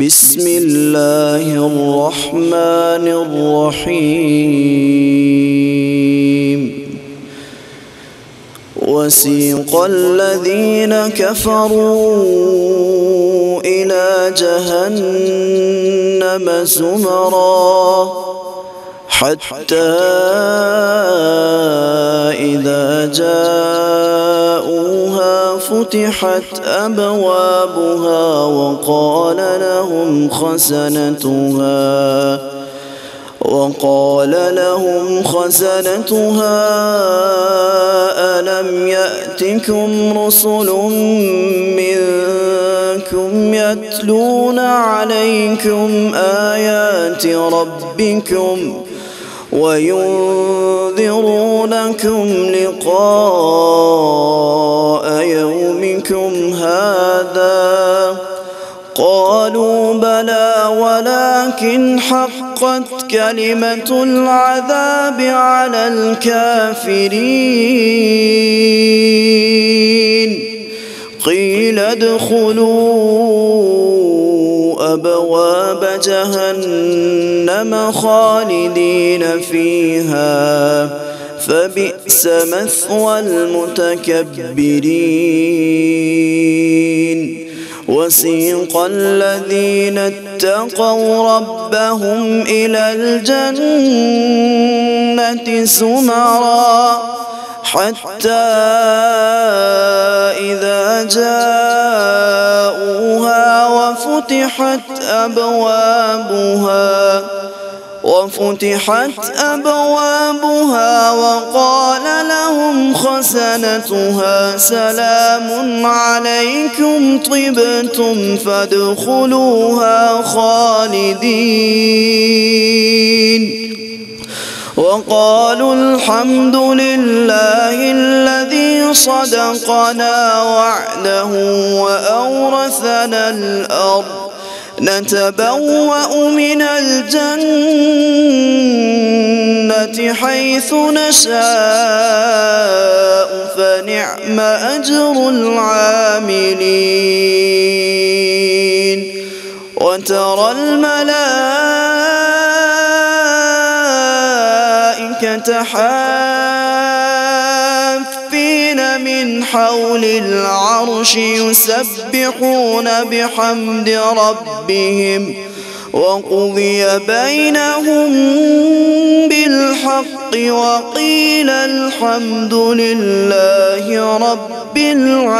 بسم الله الرحمن الرحيم وسيق الذين كفروا إلى جهنم زمرا حتى إذا جاءوها فتحت أبوابها وقال لهم خزنتها ألم يأتكم رسل منكم يتلون عليكم آيات ربكم وينذرونكم لقاء يومكم هذا قالوا بلى ولكن حقت كلمة العذاب على الكافرين قيل ادخلوا أبواب جهنم خالدين فيها فبئس مثوى المتكبرين وسيق الذين اتقوا ربهم إلى الجنة زمرا حتى إذا جاءوها وفتحت أبوابها وقال لهم خزنتها سلام عليكم طبتم فادخلوها خالدين وقالوا الحمد لله الذي صدقنا وعده وأورثنا الأرض نتبوأ من الجنة حيث نشاء فنعم أجر العاملين وترى الملائكة حافين من حول العرش يسبحون بحمد ربهم وقضي بينهم بالحق وقيل الحمد لله رب العالمين.